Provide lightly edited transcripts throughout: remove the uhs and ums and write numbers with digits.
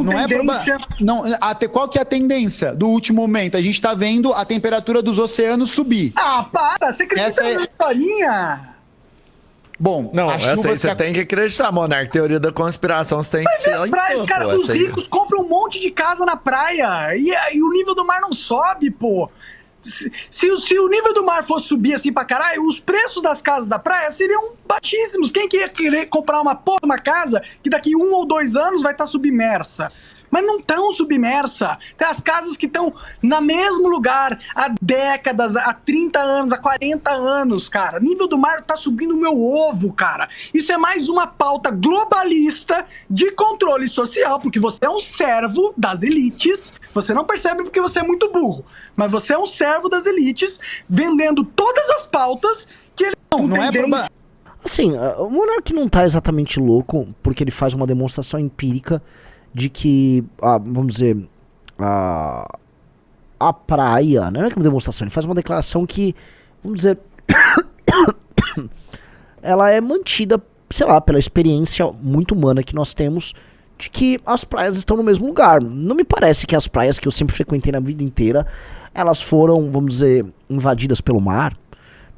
não é não, até qual que é a tendência do último momento? A gente tá vendo a temperatura dos oceanos subir. Ah, para! Você acredita nessa historinha? Bom, não, essa aí você tem que acreditar, Monark. Teoria da conspiração, você tem que ter. As praias, cara, os ricos compram um monte de casa na praia e o nível do mar não sobe, pô. Se o nível do mar fosse subir assim pra caralho, os preços das casas da praia seriam baixíssimos. Quem que ia querer comprar uma casa que daqui 1 ou 2 anos vai estar submersa? Mas não estão submersa. Tem as casas que estão no mesmo lugar há décadas, há 30 anos, há 40 anos, cara. O nível do mar tá subindo o meu ovo, cara. Isso é mais uma pauta globalista de controle social, porque você é um servo das elites. Você não percebe porque você é muito burro. Mas você é um servo das elites, vendendo todas as pautas que ele não é pra... Assim, o Monark não tá exatamente louco, porque ele faz uma demonstração empírica de que, vamos dizer, a praia, não é que uma demonstração, ele faz uma declaração que, vamos dizer, ela é mantida, sei lá, pela experiência muito humana que nós temos de que as praias estão no mesmo lugar. Não me parece que as praias que eu sempre frequentei na vida inteira, elas foram, vamos dizer, invadidas pelo mar,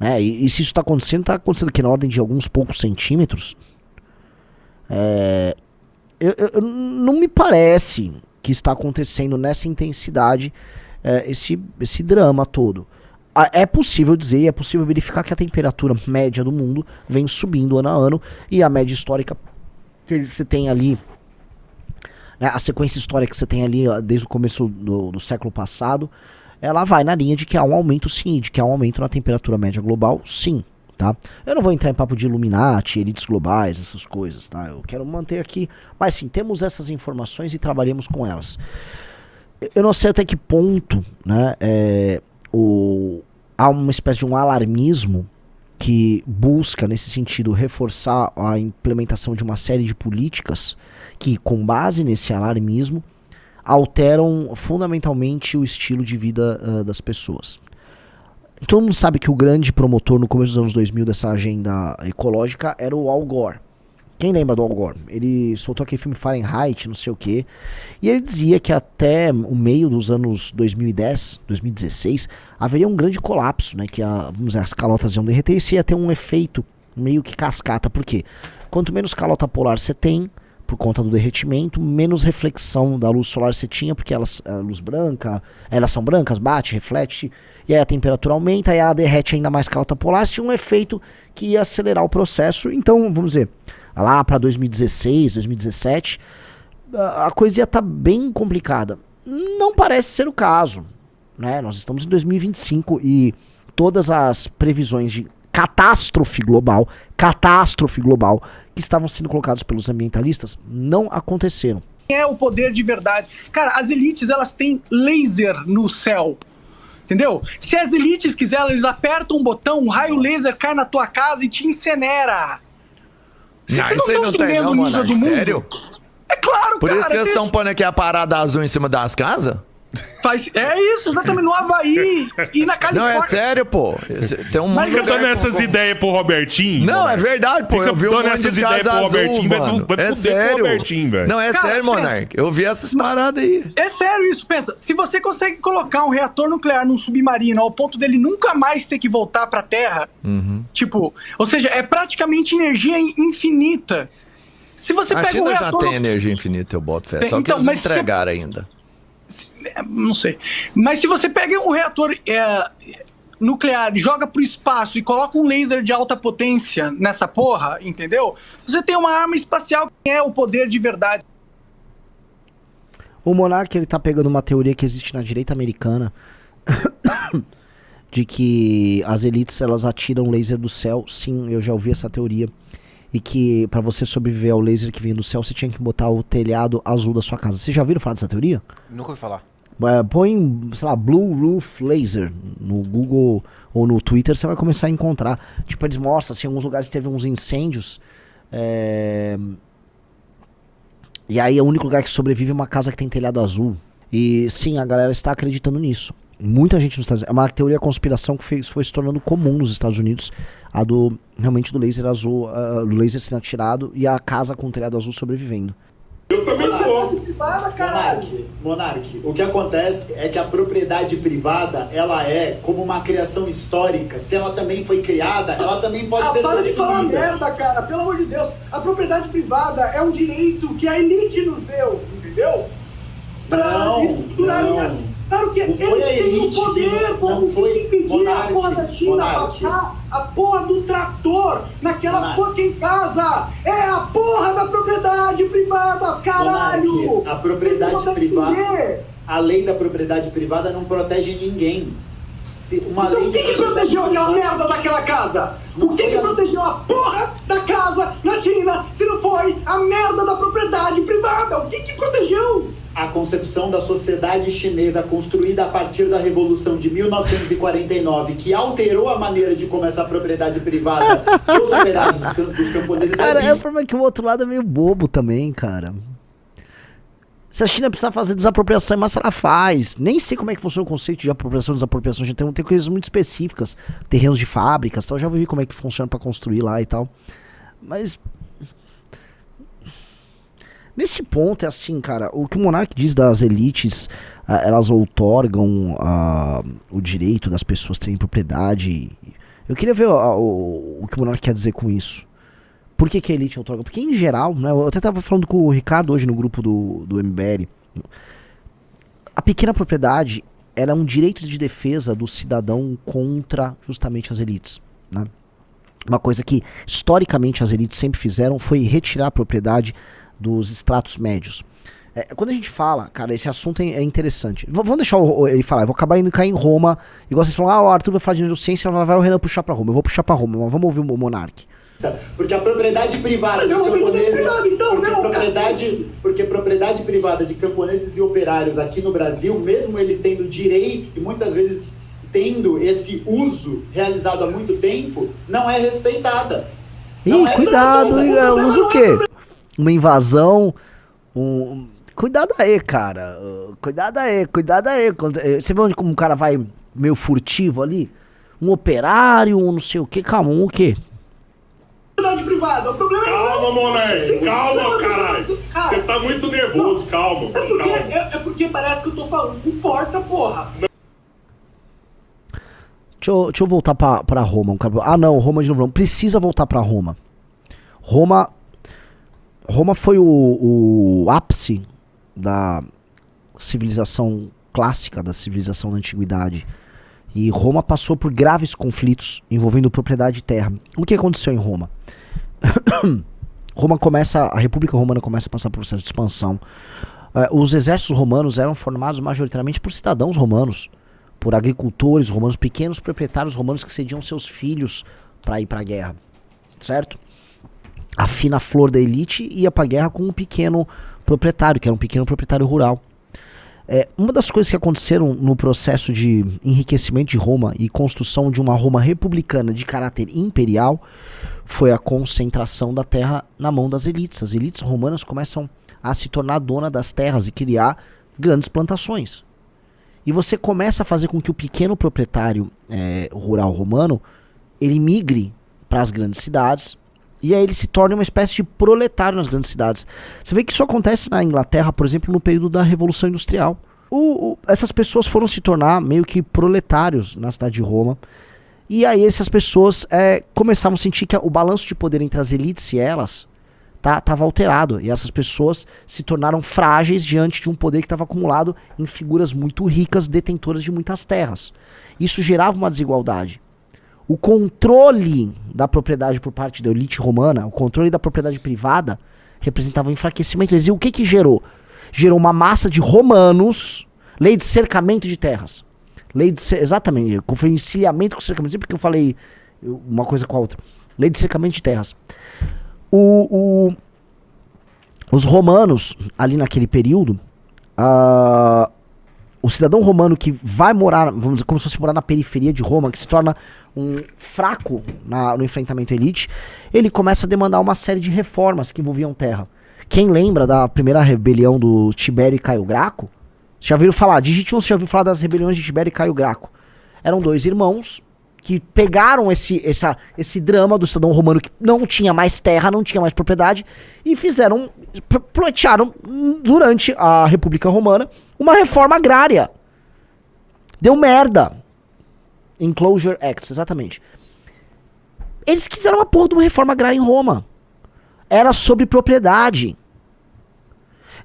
né? E se isso está acontecendo aqui na ordem de alguns poucos centímetros. Não me parece que está acontecendo nessa intensidade esse drama todo. É possível dizer, é possível verificar que a temperatura média do mundo vem subindo ano a ano, e a média histórica que você tem ali, né, a sequência histórica que você tem ali desde o começo do século passado, ela vai na linha de que há um aumento sim, de que há um aumento na temperatura média global, sim. Tá? Eu não vou entrar em papo de Illuminati, elites globais, essas coisas, tá? Eu quero manter aqui, mas sim, temos essas informações e trabalhamos com elas. Eu não sei até que ponto, né, há uma espécie de um alarmismo que busca, nesse sentido, reforçar a implementação de uma série de políticas que, com base nesse alarmismo, alteram fundamentalmente o estilo de vida das pessoas. Todo mundo sabe que o grande promotor no começo dos anos 2000 dessa agenda ecológica era o Al Gore. Quem lembra do Al Gore? Ele soltou aquele filme Fahrenheit, não sei o quê, e ele dizia que até o meio dos anos 2010, 2016, haveria um grande colapso, né, que vamos dizer, as calotas iam derreter e ia ter um efeito meio que cascata. Por quê? Quanto menos calota polar você tem, por conta do derretimento, menos reflexão da luz solar você tinha, porque a luz branca, elas são brancas, bate, reflete, e aí a temperatura aumenta, e ela derrete ainda mais calota polar, tinha um efeito que ia acelerar o processo. Então, vamos dizer, lá para 2016, 2017, a coisa ia estar bem complicada. Não parece ser o caso, né? Nós estamos em 2025 e todas as previsões de catástrofe global que estavam sendo colocadas pelos ambientalistas não aconteceram. É o poder de verdade. Cara, as elites, elas têm laser no céu. Entendeu? Se as elites quiserem, eles apertam um botão, um raio laser cai na tua casa e te incinera. Não, isso aí não tem não, mano. Sério? É claro, Por cara. isso que eles estão pondo aqui a parada azul em cima das casas? É isso, exatamente, no Havaí e na Califórnia. Não, é sério, pô. Tem um Fica dando essas ideias pro Robertinho. Não, Monark. é verdade, pô. Fica Eu vi um dando monte essas de ideias casa pro azul, Robertinho, mano. vai fuder com o Robertinho, velho. Não, é cara, sério, Monark. Eu vi essas paradas aí. É sério isso, pensa. Se você consegue colocar um reator nuclear num submarino ao ponto dele nunca mais ter que voltar pra Terra, tipo, ou seja, é praticamente energia infinita. Se você A pega China um reator... já tem energia infinita, eu boto fé. Só que então, eles não mas entregaram ainda. Não sei. Mas se você pega um reator nuclear, joga pro espaço e coloca um laser de alta potência nessa porra, entendeu? Você tem uma arma espacial que é o poder de verdade. O Monark, ele tá pegando uma teoria que existe na direita americana de que as elites, elas atiram laser do céu. Sim, eu já ouvi essa teoria. E que pra você sobreviver ao laser que vem do céu, você tinha que botar o telhado azul da sua casa. Vocês já ouviram falar dessa teoria? Nunca ouvi falar. Põe, sei lá, Blue Roof Laser no Google ou no Twitter, você vai começar a encontrar. Tipo, eles mostram, assim, em alguns lugares teve uns incêndios. E aí o único lugar que sobrevive é uma casa que tem telhado azul. E sim, a galera está acreditando nisso. Muita gente nos Estados Unidos. É uma teoria da conspiração que foi se tornando comum nos Estados Unidos. Realmente do laser azul, do laser sendo atirado e a casa com o telhado azul sobrevivendo. Eu também propriedade privada, caralho. Monark, o que acontece é que a propriedade privada, ela é como uma criação histórica. Se ela também foi criada, ela também pode ser para de falar destruída. merda, cara. Pelo amor de Deus. A propriedade privada é um direito que a elite nos deu, entendeu? Claro que eles têm o poder, como que impedir a porra da China passar a porra do trator naquela fucking casa? É a porra da propriedade privada, caralho! A propriedade privada, a lei da propriedade privada não protege ninguém. Então o que protegeu aquela merda daquela casa? O que protegeu a porra da casa na China se não foi a merda da propriedade privada? O que protegeu? A concepção da sociedade chinesa construída a partir da Revolução de 1949, que alterou a maneira de como essa propriedade privada dos operários dos camponeses... Cara, é o problema que o outro lado é meio bobo também, cara. Se a China precisar fazer desapropriação, mas ela faz. Nem sei como é que funciona o conceito de apropriação e desapropriação. Já tem coisas muito específicas. Terrenos de fábricas, tal. Já vi como é que funciona pra construir lá e tal. Mas... nesse ponto é assim, cara, o que o Monark diz das elites, elas outorgam o direito das pessoas terem propriedade. Eu queria ver o que o Monark quer dizer com isso. Por que a elite outorga? Porque em geral, né, eu até tava falando com o Ricardo hoje no grupo do MBL, a pequena propriedade, ela é um direito de defesa do cidadão contra justamente as elites, né? Uma coisa que historicamente as elites sempre fizeram foi retirar a propriedade dos estratos médios. Quando a gente fala, cara, esse assunto é interessante. Vamos deixar ele falar, eu vou acabar indo cair em Roma, igual vocês falam, o Arthur vai falar de neurociência, vai o Renan puxar pra Roma, eu vou puxar pra Roma, mas vamos ouvir o Monark. Porque a propriedade privada de camponeses, porque propriedade privada de camponeses e operários aqui no Brasil, mesmo eles tendo direito e muitas vezes tendo esse uso realizado há muito tempo, não é respeitada. Cuidado, usa o quê? Uma invasão, cuidado aí, cara. Cuidado aí. Você vê onde como um cara vai meio furtivo ali? Um operário, um não sei o quê, calma, o quê? Privada. O problema calma, moleque, calma, caralho. Você tá muito nervoso, calma. É porque parece que eu tô falando, não importa, porra. Deixa eu voltar pra Roma. Não, Roma de novo não. Precisa voltar pra Roma. Roma foi o ápice da civilização clássica, da civilização da antiguidade. E Roma passou por graves conflitos envolvendo propriedade de terra. O que aconteceu em Roma? A República Romana começa a passar por um processo de expansão. Os exércitos romanos eram formados majoritariamente por cidadãos romanos, por agricultores romanos, pequenos proprietários romanos que cediam seus filhos para ir para a guerra, certo? A fina flor da elite ia para a guerra com um pequeno proprietário, que era um pequeno proprietário rural. Uma das coisas que aconteceram no processo de enriquecimento de Roma e construção de uma Roma republicana de caráter imperial foi a concentração da terra na mão das elites. As elites romanas começam a se tornar dona das terras e criar grandes plantações. E você começa a fazer com que o pequeno proprietário rural romano ele migre para as grandes cidades e aí ele se torna uma espécie de proletário nas grandes cidades. Você vê que isso acontece na Inglaterra, por exemplo, no período da Revolução Industrial. Essas pessoas foram se tornar meio que proletários na cidade de Roma. E aí essas pessoas começavam a sentir que o balanço de poder entre as elites e elas estava alterado. E essas pessoas se tornaram frágeis diante de um poder que estava acumulado em figuras muito ricas, detentoras de muitas terras. Isso gerava uma desigualdade. O controle da propriedade por parte da elite romana, o controle da propriedade privada, representava um enfraquecimento. E o que gerou? Gerou uma massa de romanos, lei de cercamento de terras. Exatamente, foi encilhamento com cercamento, sempre que eu falei uma coisa com a outra. Lei de cercamento de terras. Os romanos, ali naquele período, o cidadão romano que vai morar, vamos dizer, como se fosse morar na periferia de Roma, que se torna um fraco no enfrentamento à elite, ele começa a demandar uma série de reformas que envolviam terra. Quem lembra da primeira rebelião do Tibério e Caio Graco? Você já ouviu falar? Digite 1, você já ouviu falar das rebeliões de Tibério e Caio Graco? Eram dois irmãos que pegaram esse drama do cidadão romano que não tinha mais terra, não tinha mais propriedade, e pleitearam durante a República Romana uma reforma agrária. Deu merda. Enclosure Act, exatamente. Eles quiseram uma porra de uma reforma agrária em Roma. Era sobre propriedade.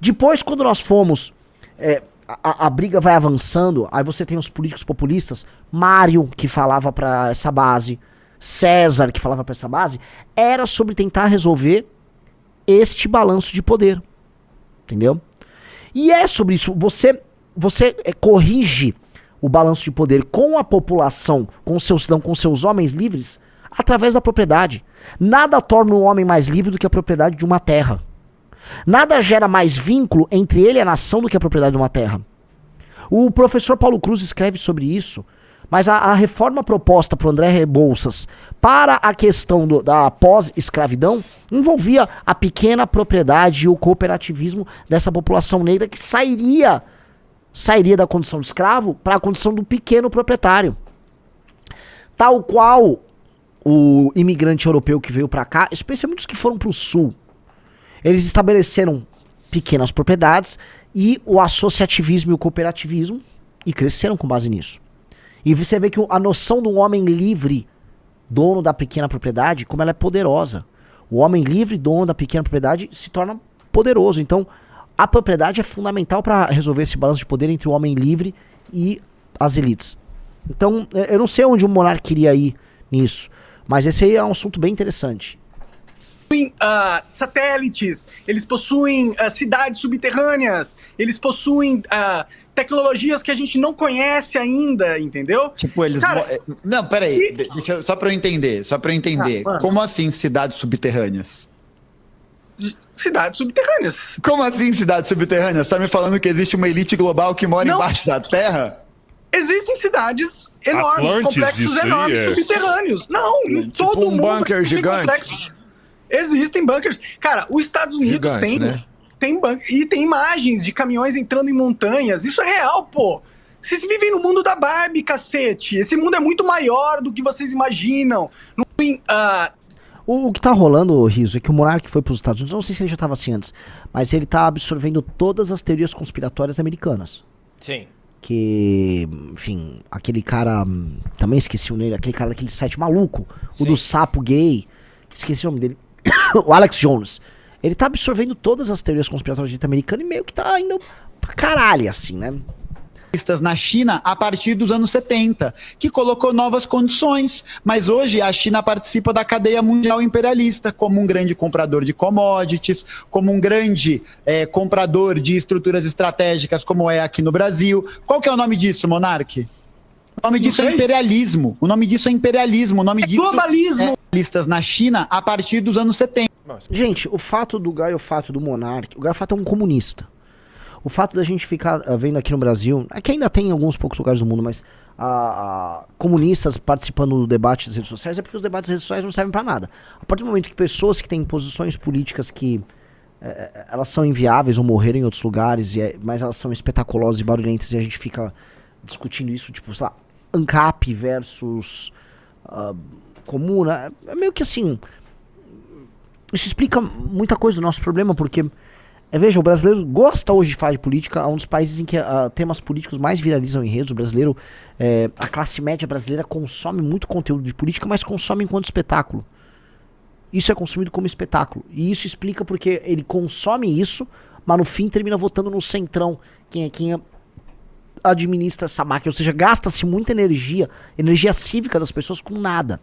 Depois, quando nós fomos... A briga vai avançando, aí você tem os políticos populistas, Mário, que falava pra essa base, César, que falava pra essa base, era sobre tentar resolver este balanço de poder. Entendeu? E é sobre isso. Você corrige o balanço de poder com a população, com o seu cidadão, com seus homens livres, através da propriedade. Nada torna um homem mais livre do que a propriedade de uma terra. Nada gera mais vínculo entre ele e a nação do que a propriedade de uma terra. O professor Paulo Cruz escreve sobre isso, mas a reforma proposta por André Rebouças para a questão da pós-escravidão envolvia a pequena propriedade e o cooperativismo dessa população negra que sairia da condição de escravo para a condição do pequeno proprietário. Tal qual o imigrante europeu que veio para cá, especialmente os que foram para o sul, eles estabeleceram pequenas propriedades e o associativismo e o cooperativismo e cresceram com base nisso. E você vê que a noção do homem livre, dono da pequena propriedade, como ela é poderosa. O homem livre, dono da pequena propriedade, se torna poderoso. Então, a propriedade é fundamental para resolver esse balanço de poder entre o homem livre e as elites. Então, eu não sei onde o monarca queria ir nisso, mas esse aí é um assunto bem interessante. Satélites, eles possuem cidades subterrâneas, eles possuem tecnologias que a gente não conhece ainda, entendeu? Tipo, eles... Não, peraí, só pra eu entender. Como assim cidades subterrâneas? Cidades subterrâneas. Como assim cidades subterrâneas? Tá me falando que existe uma elite global que mora embaixo da Terra? Existem cidades enormes, Atlantis, complexos enormes, subterrâneos. Não, em Tipo todo um mundo bunker gigante. complexos. Existem bunkers. Cara, os Estados Unidos Gigante, tem bunker, e tem imagens de caminhões entrando em montanhas. Isso é real, pô. Vocês vivem no mundo da Barbie, cacete. Esse mundo é muito maior do que vocês imaginam. O que tá rolando, Riso, é que o monarca foi pros Estados Unidos, não sei se ele já tava assim antes, mas ele tá absorvendo todas as teorias conspiratórias americanas. Sim. Que, enfim, aquele cara, também esqueci o nome, aquele cara daquele site maluco, o do sapo gay, esqueci o nome dele, o Alex Jones. Ele tá absorvendo todas as teorias conspiratórias americanas e meio que tá indo pra caralho, assim, né? Na China a partir dos anos 70, que colocou novas condições, mas hoje a China participa da cadeia mundial imperialista como um grande comprador de commodities, como um grande comprador de estruturas estratégicas, como é aqui no Brasil. Qual que é o nome disso, Monark? O nome disso é imperialismo. O nome disso é imperialismo. O nome disso globalismo. Listas na China a partir dos anos 70. Gente, o fato do Gaiofato do monarca, o Gaiofato é um comunista. O fato da gente ficar vendo aqui no Brasil, é que ainda tem em alguns poucos lugares do mundo, mas comunistas participando do debate das redes sociais é porque os debates das redes sociais não servem pra nada. A partir do momento que pessoas que têm posições políticas que elas são inviáveis ou morreram em outros lugares, mas elas são espetaculosas e barulhentas e a gente fica discutindo isso, tipo, sei lá, ANCAP versus Comuna, é meio que assim, isso explica muita coisa do nosso problema, porque veja, o brasileiro gosta hoje de falar de política, é um dos países em que temas políticos mais viralizam em redes. O brasileiro, a classe média brasileira consome muito conteúdo de política, mas consome enquanto espetáculo. Isso é consumido como espetáculo. E isso explica porque ele consome isso, mas no fim termina votando no centrão, quem administra essa máquina. Ou seja, gasta-se muita energia cívica das pessoas com nada.